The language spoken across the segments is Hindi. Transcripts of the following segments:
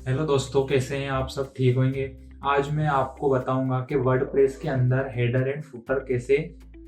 हेलो दोस्तों, कैसे हैं आप? सब ठीक होंगे। आज मैं आपको बताऊंगा कि वर्डप्रेस के अंदर हेडर एंड फुटर कैसे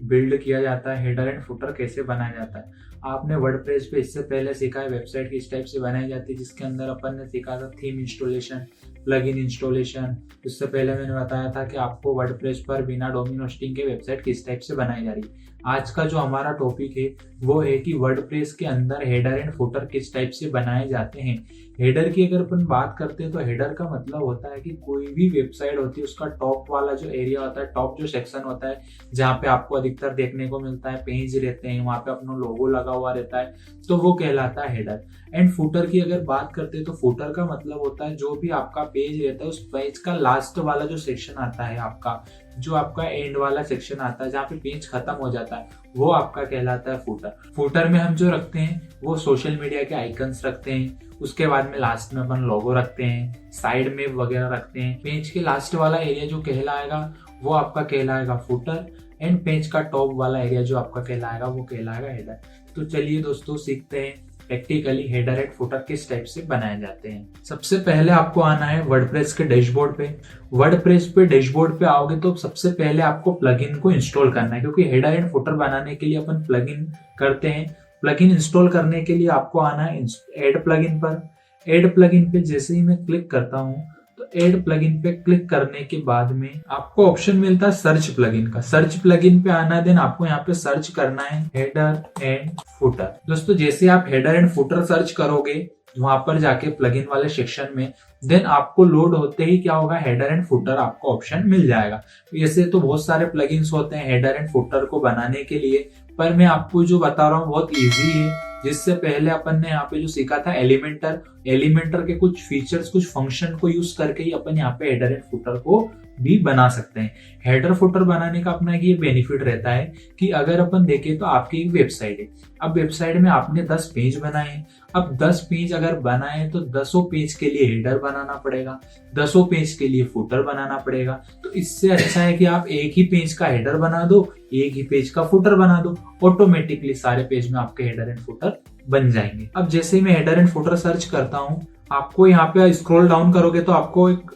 बिल्ड किया जाता है, हेडर एंड फुटर कैसे बनाया जाता है। आपने वर्डप्रेस पे इससे पहले सीखा है वेबसाइट किस टाइप से बनाई जाती है, जिसके अंदर अपन ने सीखा था थीम इंस्टॉलेशन, प्लगइन इंस्टॉलेशन। इससे पहले मैंने बताया था कि आपको वर्डप्रेस पर बिना डोमेन होस्टिंग के वेबसाइट किस टाइप से बनाई जा रही है। आज का जो हमारा टॉपिक है वो है कि वर्डप्रेस के अंदर हेडर एंड फुटर किस टाइप से बनाए जाते हैं। हेडर की अगर अपन बात करते हैं तो हेडर का मतलब होता है कि कोई भी वेबसाइट होती है उसका टॉप वाला जो एरिया होता है, टॉप जो सेक्शन होता है, जहाँ पे आपको अधिकतर देखने को मिलता है पेज रहते हैं, वहां पे अपना लोगो लगा हुआ रहता है, तो वो कहलाता है हेडर। एंड फुटर की अगर बात करते हैं तो फुटर का मतलब होता है जो भी आपका पेज रहता है उस पेज का लास्ट वाला जो सेक्शन आता है, आपका जो आपका एंड वाला सेक्शन आता है जहाँ पे पेज खत्म हो जाता है, वो आपका कहलाता है फुटर। फुटर में हम जो रखते हैं वो सोशल मीडिया के आइकन्स रखते हैं, उसके बाद में लास्ट में अपन लोगो रखते हैं, साइड में वगैरह रखते हैं। पेज के लास्ट वाला एरिया जो कहलाएगा वो आपका कहलाएगा फुटर, एंड पेज का टॉप वाला एरिया जो आपका कहलाएगा वो कहलाएगा हेडर। तो चलिए दोस्तों, सीखते हैं प्रैक्टिकली हेडर एंड फुटर किस टाइप से बनाए जाते हैं। सबसे पहले आपको आना है वर्डप्रेस के डैशबोर्ड पे। वर्डप्रेस पे डैशबोर्ड पे आओगे तो सबसे पहले आपको प्लगइन को इंस्टॉल करना है, क्योंकि हेडर एंड फुटर बनाने के लिए अपन प्लगइन करते हैं। प्लगइन इंस्टॉल करने के लिए आपको आना है ऐड प्लगइन पर। ऐड प्लगइन पे जैसे ही मैं क्लिक करता हूँ तो ऐड प्लगइन पे क्लिक करने के बाद में आपको ऑप्शन मिलता है सर्च प्लगइन का। सर्च प्लगइन पे आना है, देन आपको यहाँ पे सर्च करना है हेडर एंड फुटर। दोस्तों, जैसे आप हेडर एंड फुटर सर्च करोगे वहां पर जाके प्लगइन वाले सेक्शन में, देन आपको लोड होते ही क्या होगा, हेडर एंड फुटर आपको ऑप्शन मिल जाएगा। ऐसे तो बहुत सारे प्लगइन्स होते हैं हेडर एंड फुटर को बनाने के लिए, पर मैं आपको जो बता रहा हूँ बहुत इजी है। जिससे पहले अपन ने यहाँ पे जो सीखा था एलिमेंटर, एलिमेंटर के कुछ फीचर्स, कुछ फंक्शन को यूज करके ही अपन यहाँ पे हेडर एंड फुटर को भी बना सकते हैं। हेडर फुटर बनाने का अपना ये बेनिफिट रहता है कि अगर अपन देखें तो आपकी एक वेबसाइट है, अब वेबसाइट में आपने 10 पेज बनाए हैं। अब 10 पेज अगर बनाए तो 10 पेज के लिए हेडर बनाना पड़ेगा, 10 पेज के लिए फुटर बनाना पड़ेगा। तो इससे अच्छा है कि आप एक ही पेज का हेडर बना दो, एक ही पेज का फुटर बना दो, ऑटोमेटिकली सारे पेज में आपके हेडर एंड फुटर बन जाएंगे। अब जैसे ही मैं हेडर एंड फुटर सर्च करता हूँ, आपको यहाँ पे स्क्रॉल डाउन करोगे तो आपको एक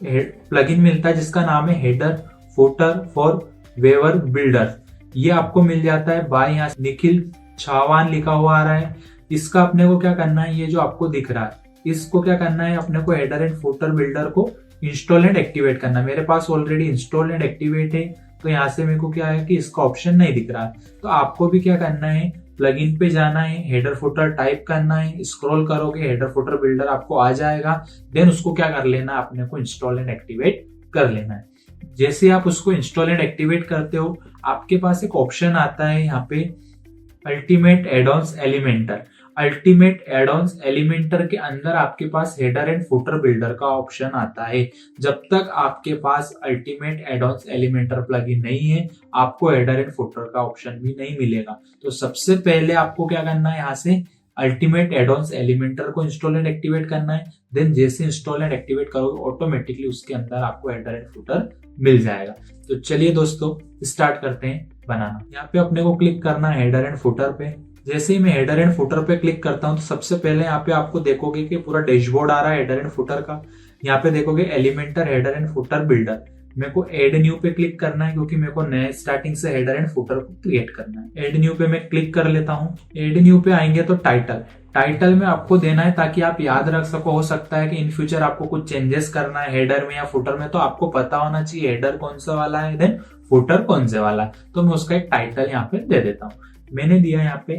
प्लगइन मिलता है जिसका नाम है header footer for weaver builder. ये आपको मिल जाता है बाय यहाँ निखिल छावान लिखा हुआ आ रहा है। इसका अपने को क्या करना है, ये जो आपको दिख रहा है इसको क्या करना है, अपने को हेडर एंड फुटर बिल्डर को इंस्टॉल एंड एक्टिवेट करना है। मेरे पास ऑलरेडी इंस्टॉल एंड एक्टिवेट है, तो यहाँ से मेरे को क्या है कि इसका ऑप्शन नहीं दिख रहा है। तो आपको भी क्या करना है, प्लगइन पे जाना है, हेडर फुटर टाइप करना है, स्क्रॉल करोगे हेडर फुटर बिल्डर आपको आ जाएगा। देन उसको क्या कर लेना है, अपने को इंस्टॉल एंड एक्टिवेट कर लेना है। जैसे आप उसको इंस्टॉल एंड एक्टिवेट करते हो, आपके पास एक ऑप्शन आता है यहाँ पे ultimate add-ons Elementor. Ultimate add-ons Elementor के अंदर आपके पास हेडर एंड फुटर बिल्डर का ऑप्शन आता है। जब तक आपके पास अल्टीमेट एडॉन्स एलिमेंटर प्लगइन नहीं है, आपको हेडर एंड फुटर का ऑप्शन भी नहीं मिलेगा। तो सबसे पहले आपको क्या करना है, यहाँ से अल्टीमेट एडॉन्स एलिमेंटर को इंस्टॉल एंड एक्टिवेट करना है। देन जैसे इंस्टॉल एंड एक्टिवेट करोगे ऑटोमेटिकली उसके अंदर आपको हेडर एंड फुटर मिल जाएगा। तो चलिए दोस्तों, स्टार्ट करते हैं बनाना। यहाँ पे अपने को क्लिक करना है हेडर एंड फुटर पे। जैसे ही मैं हेडर एंड फुटर पे क्लिक करता हूँ तो सबसे पहले यहाँ पे आपको देखोगे कि पूरा डैशबोर्ड आ रहा है हेडर एंड फुटर का। यहाँ पे देखोगे Elementor header and footer builder. मेरे को एड न्यू पे क्लिक करना है, क्योंकि मेरे को नए स्टार्टिंग से हेडर एंड फुटर को क्रिएट करना है। एड न्यू पे मैं क्लिक कर लेता हूँ। एड न्यू पे आएंगे तो टाइटल, टाइटल में आपको देना है ताकि आप याद रख सको। हो सकता है कि इन फ्यूचर आपको कुछ चेंजेस करना है हेडर में या फुटर में, तो आपको पता होना चाहिए हेडर कौन सा वाला है, देन फुटर कौन से वाला है। तो मैं उसका एक टाइटल यहाँ पे दे देता हूँ। मैंने दिया यहाँ पे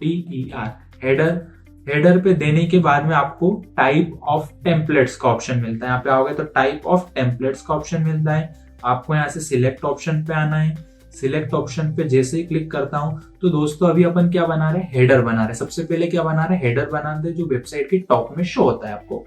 HEADER हेडर। हेडर पे देने के बाद में आपको टाइप ऑफ टेम्पलेट्स का ऑप्शन मिलता है। यहाँ पे आओगे तो टाइप ऑफ टेम्पलेट्स का ऑप्शन मिलता है। आपको यहाँ से सिलेक्ट ऑप्शन पे आना है। सिलेक्ट ऑप्शन पे जैसे ही क्लिक करता हूं तो दोस्तों अभी अपन क्या बना रहे हैं, हेडर बना रहे हैं। सबसे पहले क्या बना रहे हैं, हेडर बना रहे हैं जो वेबसाइट की टॉप में शो होता है आपको।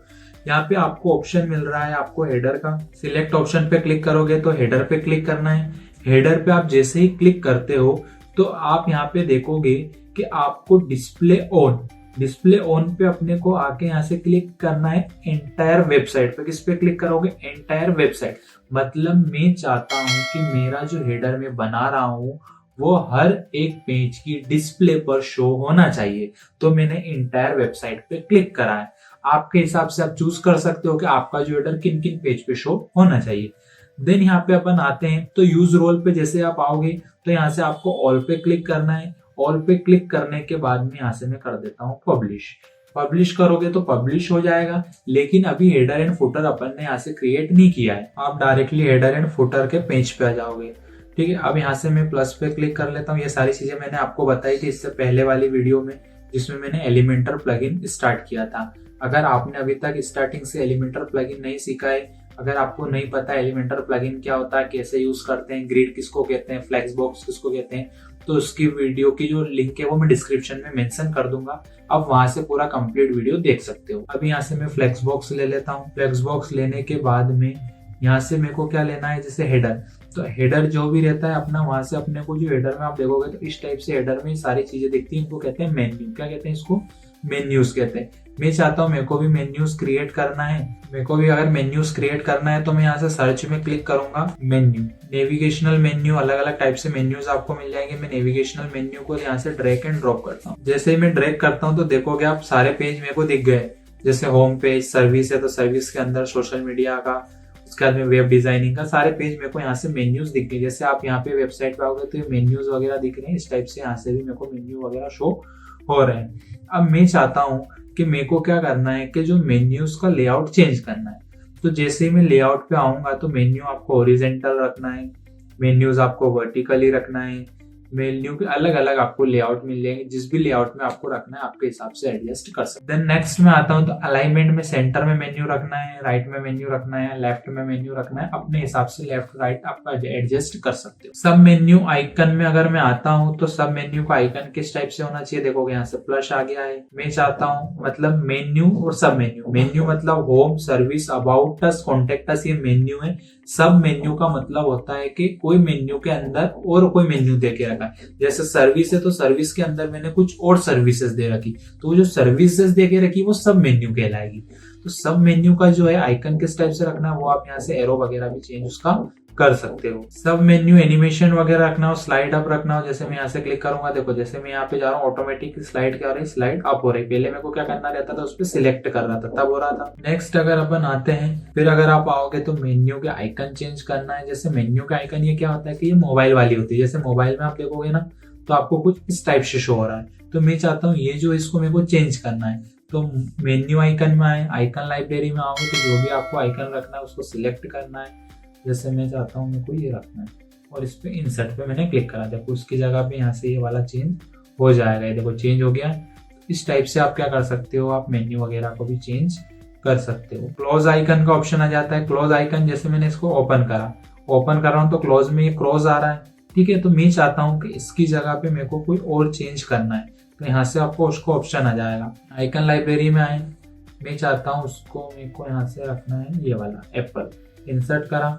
यहाँ पे आपको ऑप्शन मिल रहा है आपको हेडर का। सिलेक्ट ऑप्शन पे क्लिक करोगे तो हेडर पे क्लिक करना है। हेडर पे आप जैसे ही क्लिक करते हो तो आप यहाँ पे देखोगे कि आपको डिस्प्ले ऑन पे अपने को आके यहाँ से क्लिक करना है एंटायर वेबसाइट पे। किस पे क्लिक करोगे, एंटायर वेबसाइट। मतलब मैं चाहता हूं कि मेरा जो हेडर में बना रहा हूं वो हर एक पेज की डिस्प्ले पर शो होना चाहिए, तो मैंने एंटायर वेबसाइट पे क्लिक करा है। आपके हिसाब से आप चूज कर सकते हो कि आपका जो हेडर किन किन पेज पे शो होना चाहिए। देन यहाँ पे अपन आते हैं तो यूज रोल पे जैसे आप आओगे तो यहाँ से आपको ऑल पे क्लिक करना है। ऑल पे क्लिक करने के बाद में यहाँ से मैं कर देता हूँ पब्लिश। पब्लिश करोगे तो पब्लिश हो जाएगा, लेकिन अभी हेडर एंड फुटर अपन ने यहाँ से क्रिएट नहीं किया है। आप डायरेक्टली हेडर एंड फुटर के पेज पे आ जाओगे। ठीक है, अब यहाँ से मैं प्लस पे क्लिक कर लेता हूँ। ये सारी चीजें मैंने आपको बताई थी इससे पहले वाली वीडियो में, जिसमें मैंने एलिमेंटर प्लगइन स्टार्ट किया था। अगर आपने अभी तक स्टार्टिंग से एलिमेंटर प्लगइन नहीं सीखा है, अगर आपको नहीं पता एलिमेंटर प्लगइन क्या होता है, कैसे यूज करते हैं, ग्रिड किसको कहते हैं, फ्लेक्स बॉक्स किसको कहते हैं, तो उसकी वीडियो की जो लिंक है वो मैं डिस्क्रिप्शन में मेंशन कर दूंगा। अब वहां से पूरा कंप्लीट वीडियो देख सकते हो। अभी यहाँ से मैं फ्लेक्स बॉक्स ले लेता हूँ। फ्लेक्स बॉक्स लेने के बाद में यहाँ से मेरे को क्या लेना है, जैसे हेडर, तो हेडर जो भी रहता है अपना, वहां से अपने को जो हेडर में आप देखोगे तो इस टाइप से हेडर में सारी चीजें दिखती हैं। इनको कहते हैं मेन्यू। क्या कहते हैं इसको? मेन्यूज कहते हैं। मैं चाहता हूँ मेरे को भी मेन्यूज क्रिएट करना है। मेरे को भी अगर मेन्यूज क्रिएट करना है तो मैं यहाँ से सर्च में क्लिक करूंगा, मेन्यू, नेविगेशनल मेन्यू, अलग अलग टाइप से मेन्यूज आपको मिल जाएंगे। मैं नेविगेशनल मेन्यू को यहाँ से ड्रैग एंड ड्रॉप करता हूँ। जैसे ही मैं ड्रैग करता हूँ तो देखोगे आप सारे पेज मेरे को दिख गए। जैसे होम पेज, सर्विस है तो सर्विस के अंदर सोशल मीडिया का, उसके बाद में वेब डिजाइनिंग का, सारे पेज मेरे को यहाँ से मेन्यूज दिख गए। जैसे आप यहाँ पे वेबसाइट पे आओगे तो ये मेन्यूज वगैरह दिख रहे हैं। इस टाइप से यहाँ से भी मेरे को मेन्यू वगैरह शो हो रहे हैं। अब मैं चाहता हूँ कि मेरे को क्या करना है कि जो मेन्यूज का लेआउट चेंज करना है। तो जैसे ही मैं लेआउट पे आऊंगा तो मेन्यू आपको हॉरिजॉन्टल रखना है, मेन्यूज आपको वर्टिकली रखना है। मेन्यू के अलग अलग आपको लेआउट मिल जाएंगे। जिस भी लेआउट में आपको रखना है आपके हिसाब से एडजस्ट कर सकते हैं। देन नेक्स्ट में आता हूँ तो अलाइनमेंट में सेंटर में मेन्यू रखना है, राइट में मेन्यू रखना है, लेफ्ट में मेन्यू रखना है। अपने हिसाब से लेफ्ट राइट आप एडजस्ट कर सकते हो। सब मेन्यू आइकन में अगर मैं आता हूँ तो सब मेन्यू का आइकन किस टाइप से होना चाहिए, देखोगे यहाँ से प्लस आ गया है। मैं चाहता हूँ मतलब मेन्यू और सब मेन्यू, मेन्यू मतलब home, service, about us, contact us, ये मेन्यू है। सब मेन्यू का मतलब होता है कि कोई मेन्यू के अंदर और कोई मेन्यू दे के रखा है। जैसे सर्विस है तो सर्विस के अंदर मैंने कुछ और सर्विसेज दे रखी, तो वो जो सर्विसेज दे के रखी वो सब मेन्यू कहलाएगी। तो सब मेन्यू का जो है आइकन किस टाइप से रखना है वो आप यहाँ से एरो वगैरह भी चेंज उसका कर सकते हो। सब मेन्यू एनिमेशन वगैरह रखना हो, स्लाइड अप रखना हो। जैसे मैं यहाँ से क्लिक करूंगा, देखो जैसे मैं यहाँ पे जा रहा हूँ ऑटोमेटिक स्लाइड क्या हो रही है, स्लाइड अप हो रही है। पहले मेरे को क्या करना रहता था, उस पर सिलेक्ट कर रहा था तब हो रहा था। नेक्स्ट अगर अपन आते हैं, फिर अगर आप आओगे तो मेन्यू के आइकन चेंज करना है। जैसे मेन्यू का आइकन ये क्या होता है कि ये मोबाइल वाली होती है। जैसे मोबाइल में आप देखोगे ना तो आपको कुछ इस टाइप से शो हो रहा है। तो मैं चाहता हूँ ये जो इसको मेरे को चेंज करना है, तो मेन्यू आइकन में आए, आइकन लाइब्रेरी में आओगे तो जो भी आपको आइकन रखना है उसको सिलेक्ट करना है। जैसे मैं चाहता हूँ मेरे को ये रखना है और इस पे इंसर्ट पे मैंने क्लिक करा, देखो उसकी जगह पे यहाँ से ये वाला चेंज हो जाएगा। ये देखो चेंज हो गया। इस टाइप से आप क्या कर सकते हो, आप मेन्यू वगैरह को भी चेंज कर सकते हो। क्लोज आइकन का ऑप्शन आ जाता है। क्लोज आइकन जैसे मैंने इसको ओपन करा, ओपन कर रहा हूँ तो क्लोज में ये क्लोज आ रहा है। ठीक है, तो मैं चाहता हूँ कि इसकी जगह पे मेरे को कोई और चेंज करना है, तो यहाँ से आपको उसको ऑप्शन आ जाएगा। आइकन लाइब्रेरी में आए, मैं चाहता हूँ उसको मेरे को यहाँ से रखना है ये वाला एप्पल, इंसर्ट करा।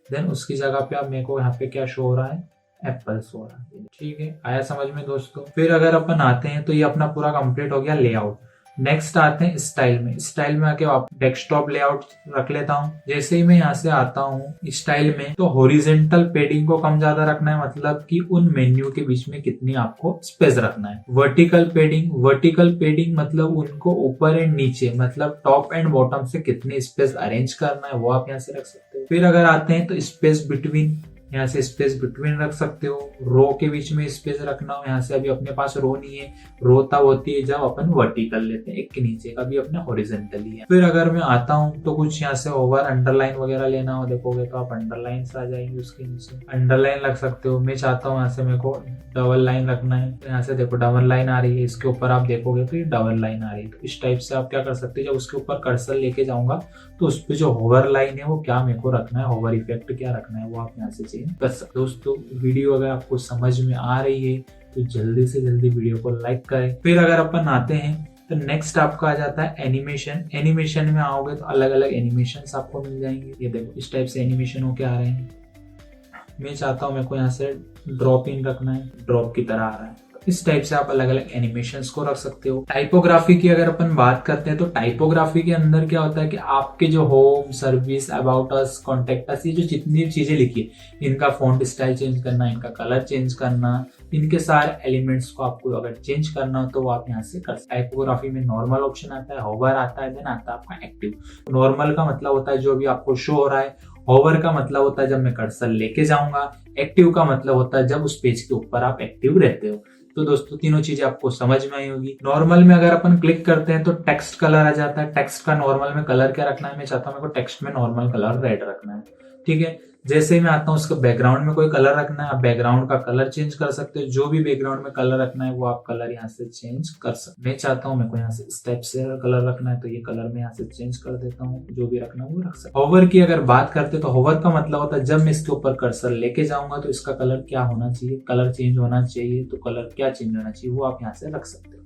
देन उसकी जगह पे अब मेरे को यहाँ पे क्या शो हो रहा है, एप्पल शो हो रहा है। ठीक है, आया समझ में दोस्तों। फिर अगर अपन आते हैं तो ये अपना पूरा कंप्लीट हो गया लेआउट। नेक्स्ट आते हैं स्टाइल में। स्टाइल में आके आप डेस्कटॉप लेआउट रख लेता हूँ। जैसे ही मैं यहाँ से आता हूँ स्टाइल में तो हॉरिजॉन्टल पेडिंग को कम ज्यादा रखना है, मतलब कि उन मेन्यू के बीच में कितनी आपको स्पेस रखना है। वर्टिकल पेडिंग, वर्टिकल पेडिंग मतलब उनको ऊपर एंड नीचे, मतलब टॉप एंड बॉटम से कितनी स्पेस अरेंज करना है वो आप यहाँ से रख सकते हो। फिर अगर आते हैं तो स्पेस बिटवीन, यहाँ से स्पेस बिटवीन रख सकते हो। रो के बीच में स्पेस रखना हो, यहाँ से अभी अपने पास रो नहीं है, रो तब होती है जब अपन वर्टिकल लेते हैं एक के नीचे, अभी अपने हॉरिजॉन्टली है। फिर अगर मैं आता हूँ तो कुछ यहाँ से ओवर अंडरलाइन वगैरह लेना हो, देखोगे तो आप अंडरलाइन आ जाएंगे, उसके नीचे अंडरलाइन रख सकते हो। मैं चाहता हूँ यहाँ से मेरे को डबल लाइन रखना है, तो यहाँ से देखो डबल लाइन आ रही है, इसके ऊपर आप देखोगे तो ये डबल लाइन आ रही है। तो इस टाइप से आप क्या कर सकते हो, जब उसके ऊपर कर्सर लेके जाऊंगा तो उस पर जो होवर लाइन है वो क्या मेरे को रखना है, होवर इफेक्ट क्या रखना है वो आप यहाँ से चेंज कर सकते हो। दोस्तों वीडियो अगर आपको समझ में आ रही है तो जल्दी से जल्दी वीडियो को लाइक करें। फिर अगर अपन आते हैं तो नेक्स्ट आपका आ जाता है एनिमेशन। एनिमेशन में आओगे तो अलग अलग एनिमेशन आपको मिल जाएंगे। ये देखो इस टाइप से एनिमेशन होके आ रहे हैं। मैं चाहता हूँ मेरे को यहाँ से ड्रॉप इन रखना है, ड्रॉप की तरह आ रहा है। इस टाइप से आप अलग अलग एनिमेशंस को रख सकते हो। टाइपोग्राफी की अगर अपन बात करते हैं तो टाइपोग्राफी के अंदर क्या होता है कि आपके जो home, service, about us, contact us, ये जो जितनी भी चीजें लिखी है इनका फॉन्ट स्टाइल चेंज करना, इनका कलर चेंज करना, इनके सारे एलिमेंट्स को आपको अगर चेंज करना हो तो वो आप यहाँ से कर सकते हैं। टाइपोग्राफी में नॉर्मल ऑप्शन आता है, होवर आता है, देन आता है आपका एक्टिव। नॉर्मल का मतलब होता है जो भी आपको शो हो रहा है, होवर का मतलब होता है जब मैं कर्सर लेके जाऊंगा, एक्टिव का मतलब होता है जब उस पेज के ऊपर आप एक्टिव रहते हो। तो दोस्तों तीनों चीजें आपको समझ में आई होगी। नॉर्मल में अगर अपन क्लिक करते हैं तो टेक्स्ट कलर आ जाता है। टेक्स्ट का नॉर्मल में कलर क्या रखना है, मैं चाहता हूं मेरे को टेक्स्ट में नॉर्मल कलर रेड रखना है, ठीक है। जैसे ही मैं आता हूँ उसके बैकग्राउंड में कोई कलर रखना है, आप बैकग्राउंड का कलर चेंज कर सकते हो। जो भी बैकग्राउंड में कलर रखना है वो आप कलर यहाँ से चेंज कर सकते हो। मैं चाहता हूँ मेरे को यहाँ से इस टाइप से कलर रखना है तो ये कलर मैं यहाँ से चेंज कर देता हूँ। जो भी रखना है वो रख सकते हो। होवर की अगर बात करते हैं तो होवर का मतलब होता है जब मैं इसके ऊपर कर्सर लेके जाऊंगा तो इसका कलर क्या होना चाहिए, कलर चेंज होना चाहिए, तो कलर क्या चेंज होना चाहिए वो आप यहाँ से रख सकते हो।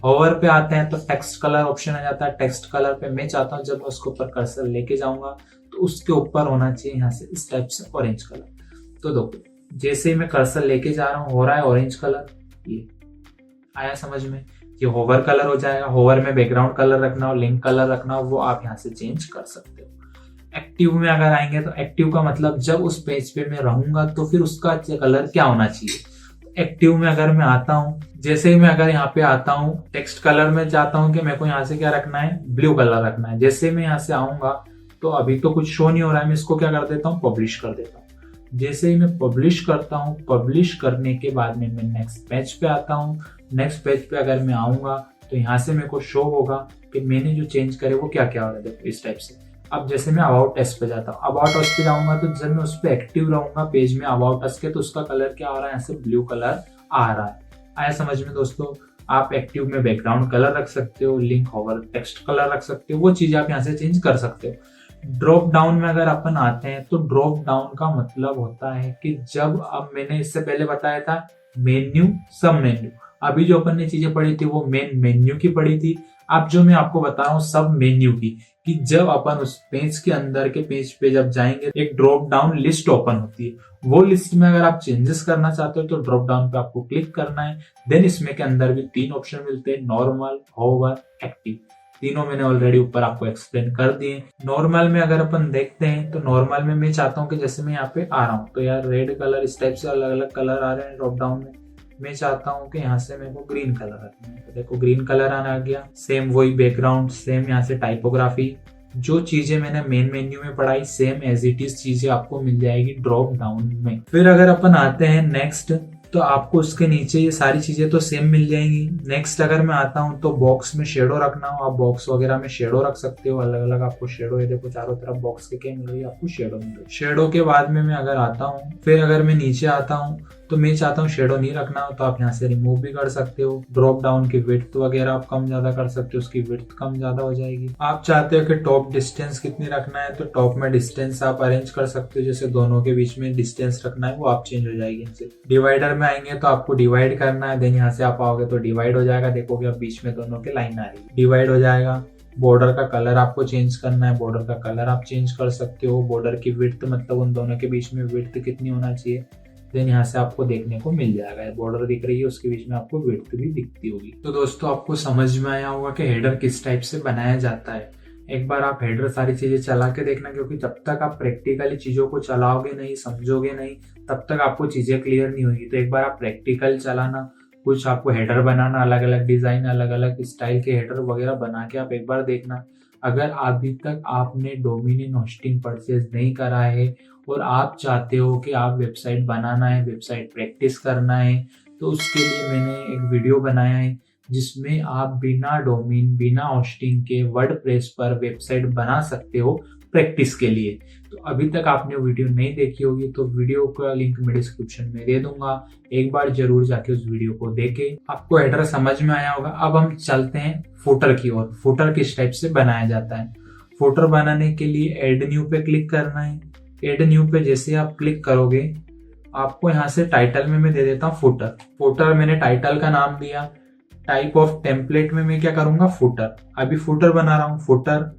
होवर पे आते हैं तो टेक्स्ट कलर ऑप्शन आ जाता है। टेक्स्ट कलर पे मैं चाहता हूँ जब मैं उसके ऊपर कर्सर लेके जाऊंगा तो उसके ऊपर होना चाहिए यहाँ से इस टाइप से ऑरेंज कलर। तो देखो जैसे ही मैं कर्सर लेके जा रहा हूँ हो रहा है ऑरेंज कलर, ये आया समझ में, ये होवर कलर हो जाएगा। होवर में बैकग्राउंड कलर रखना हो, लिंक कलर रखना हो वो आप यहाँ से चेंज कर सकते हो। एक्टिव में अगर आएंगे तो एक्टिव का मतलब जब उस पेज पे मैं रहूंगा तो फिर उसका कलर क्या होना चाहिए। एक्टिव में अगर मैं आता हूँ, जैसे ही मैं अगर यहाँ पे आता हूँ टेक्स्ट कलर में चाहता हूँ कि मेरे को यहाँ से क्या रखना है, ब्लू कलर रखना है। जैसे मैं यहाँ से आऊंगा तो अभी तो कुछ शो नहीं हो रहा है, मैं इसको क्या कर देता हूँ, पब्लिश कर देता हूँ। जैसे ही मैं पब्लिश करता हूँ, पब्लिश करने के बाद में मैं नेक्स्ट पेज पे आता हूँ। नेक्स्ट पेज पे अगर मैं आऊंगा तो यहाँ से मेरे को शो होगा कि मैंने जो चेंज करे वो क्या क्या हो रहा है। देखो इस टाइप से। अब जैसे मैं अबाउट अस पे जाता हूँ, अबाउट अस पे जाऊंगा तो जब मैं उस पर एक्टिव रहूंगा पेज में अबाउट अस के तो उसका कलर क्या हो रहा है, यहाँ से ब्लू कलर आ रहा है। आया समझ में दोस्तों। आप एक्टिव में बैकग्राउंड कलर रख सकते हो, लिंक होवर टेक्स्ट कलर रख सकते हो, वो चीज आप यहाँ से चेंज कर सकते हो। ड्रॉप डाउन में अगर अपन आते हैं तो ड्रॉप डाउन का मतलब होता है कि जब, अब मैंने इससे पहले बताया था मेन्यू, सब मेन्यू, अभी जो अपन ने चीजें पढ़ी थी वो मेन मेन्यू की पढ़ी थी। अब जो मैं आपको बता रहा हूँ सब मेन्यू की, कि जब अपन उस पेज के अंदर के पेज पे जब जाएंगे एक ड्रॉप डाउन लिस्ट ओपन होती है। वो लिस्ट में अगर आप चेंजेस करना चाहते हो तो ड्रॉप डाउन पे आपको क्लिक करना है। देन इसमें के अंदर भी 3 ऑप्शन मिलते हैं, नॉर्मल, होवर, एक्टिव। तीनों मैंने ऑलरेडी ऊपर आपको एक्सप्लेन कर दिए। नॉर्मल में अगर अपन देखते हैं तो नॉर्मल में मैं चाहता हूँ कि जैसे मैं यहाँ पे आ रहा हूँ तो यार रेड कलर इस टाइप से अलग अलग कलर आ रहे हैं ड्रॉप डाउन में। मैं चाहता हूँ कि यहाँ से मेरे को ग्रीन कलर रखना है, तो देखो ग्रीन कलर आना आ गया। सेम वही बैकग्राउंड, सेम यहाँ से टाइपोग्राफी, जो चीजें मैंने मेन मेन्यू में पढ़ाई सेम एज इट इज चीजें आपको मिल जाएगी ड्रॉप डाउन में। फिर अगर अपन आते हैं नेक्स्ट, तो आपको उसके नीचे ये सारी चीजें तो सेम मिल जाएंगी। नेक्स्ट अगर मैं आता हूँ तो बॉक्स में शेडो रखना हो, आप बॉक्स वगैरह में शेडो रख सकते हो। अलग अलग आपको शेडो है, देखो चारों तरफ बॉक्स के क्या मिल रही है, आपको शेडो मिल रही है। शेडो के बाद में मैं अगर आता हूँ, फिर अगर मैं नीचे आता हूँ तो मैं चाहता हूँ शेडो नहीं रखना हो तो आप यहाँ से रिमूव भी कर सकते हो। ड्रॉप डाउन की विड्थ वगैरह आप कम ज्यादा कर सकते हो, उसकी विड्थ कम ज्यादा हो जाएगी। आप चाहते हो कि टॉप डिस्टेंस कितनी रखना है तो टॉप में डिस्टेंस आप अरेंज कर सकते हो, जैसे दोनों के बीच में डिस्टेंस रखना है वो आप चेंज हो जाएगी इनसे। डिवाइडर में आएंगे तो आपको डिवाइड करना है, देन यहाँ से आप आओगे तो डिवाइड हो जाएगा। देखोगे अब बीच में दोनों के लाइन आ रही है, डिवाइड हो जाएगा। बॉर्डर का कलर आपको चेंज करना है, बॉर्डर का कलर आप चेंज कर सकते हो। बॉर्डर की विड्थ मतलब उन दोनों के बीच में विड्थ कितनी होना चाहिए, देन यहाँ से आपको देखने को मिल जाएगा। बॉर्डर दिख रही है उसके बीच में आपको विड्थ भी दिखती होगी। तो दोस्तों आपको समझ में आया होगा कि हेडर किस टाइप से बनाया जाता है। एक बार आप हेडर सारी चीजें चला के देखना, क्योंकि जब तक आप प्रैक्टिकली चीजों को चलाओगे नहीं, समझोगे नहीं, तब तक आपको चीजें क्लियर नहीं होगी। तो एक बार आप प्रैक्टिकल चलाना, कुछ आपको हेडर बनाना, अलग अलग डिजाइन, अलग अलग स्टाइल के हेडर वगैरह बना के आप एक बार देखना। अगर अभी तक आपने डोमिनियन होस्टिंग परचेज नहीं करा है और आप चाहते हो कि आप वेबसाइट बनाना है, वेबसाइट प्रैक्टिस करना है, तो उसके लिए मैंने एक वीडियो बनाया है जिसमें आप बिना डोमेन, बिना होस्टिंग के वर्डप्रेस पर वेबसाइट बना सकते हो प्रैक्टिस के लिए। तो अभी तक आपने वीडियो नहीं देखी होगी तो वीडियो का लिंक मैं डिस्क्रिप्शन में दे दूंगा, एक बार जरूर जाके उस वीडियो को देखें। आपको हेडर समझ में आया होगा। अब हम चलते हैं फुटर की ओर। फुटर किस टाइप से बनाया जाता है। फुटर बनाने के लिए एड न्यू पे क्लिक करना है। एड न्यू पे जैसे आप क्लिक करोगे आपको यहाँ से टाइटल में मैं दे देता हूँ फुटर। फुटर मैंने टाइटल का नाम दिया। टाइप ऑफ टेम्पलेट में मैं क्या करूंगा, फुटर। अभी फुटर बना रहा हूँ। फुटर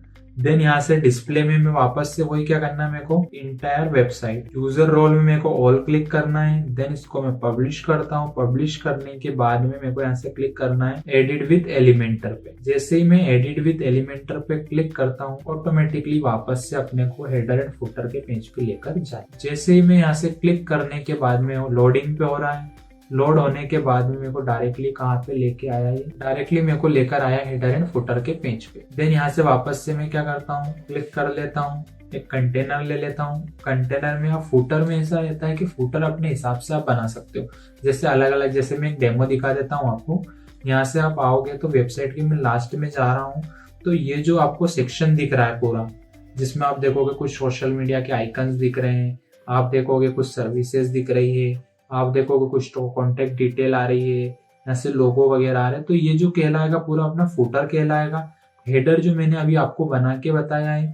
देन यहाँ से डिस्प्ले में मैं वापस से वही क्या करना है, मेरे को इंटायर वेबसाइट यूजर रोल में मेरे को ऑल क्लिक करना है। देन इसको मैं पब्लिश करता हूँ। पब्लिश करने के बाद में मेरे को यहाँ से क्लिक करना है एडिट विद एलिमेंटर पे। जैसे ही मैं एडिट विद एलिमेंटर पे क्लिक करता हूँ ऑटोमेटिकली वापस से अपने को हेडर एंड फुटर के पेज पे लेकर जाए। जैसे ही मैं यहाँ से क्लिक करने के बाद में लोडिंग पे हो रहा है। लोड होने के बाद में मेरे को डायरेक्टली कहाँ पे लेके आया, ये डायरेक्टली मेरे को लेकर आया हेडर एंड फुटर के पेज पे। देन यहाँ से वापस से मैं क्या करता हूँ, क्लिक कर लेता हूँ, एक कंटेनर ले लेता हूँ। कंटेनर में आप फुटर में ऐसा रहता है कि फुटर अपने हिसाब से आप बना सकते हो, जैसे अलग अलग। जैसे मैं एक डेमो दिखा देता हूँ आपको। यहाँ से आप आओगे तो वेबसाइट की मैं लास्ट में जा रहा हूँ, तो ये जो आपको सेक्शन दिख रहा है पूरा, जिसमें आप देखोगे कुछ सोशल मीडिया के आइकन्स दिख रहे हैं, आप देखोगे कुछ सर्विसेज दिख रही है, आप देखोगे कुछ तो कॉन्टेक्ट डिटेल आ रही है, यहाँ से लोगो वगैरह आ रहे हैं। तो ये जो कहलाएगा पूरा अपना फुटर कहलाएगा। हेडर जो मैंने अभी आपको बना के बताया है,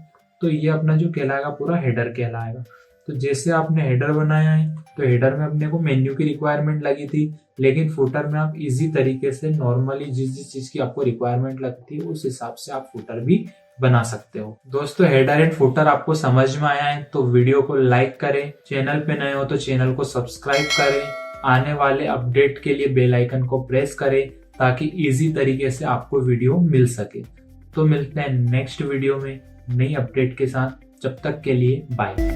तो ये अपना जो कहलाएगा पूरा हेडर कहलाएगा। तो जैसे आपने हेडर बनाया है, तो हेडर में अपने को मेन्यू की रिक्वायरमेंट लगी थी, लेकिन फुटर में आप इजी तरीके से नॉर्मली जिस चीज की आपको रिक्वायरमेंट लगती है उस हिसाब से आप फुटर भी बना सकते हो। दोस्तों हेडर एंड फुटर आपको समझ में आया है तो वीडियो को लाइक करें, चैनल पे नए हो तो चैनल को सब्सक्राइब करें, आने वाले अपडेट के लिए बेल आइकन को प्रेस करें ताकि इजी तरीके से आपको वीडियो मिल सके। तो मिलते हैं नेक्स्ट वीडियो में नई अपडेट के साथ, जब तक के लिए बाय।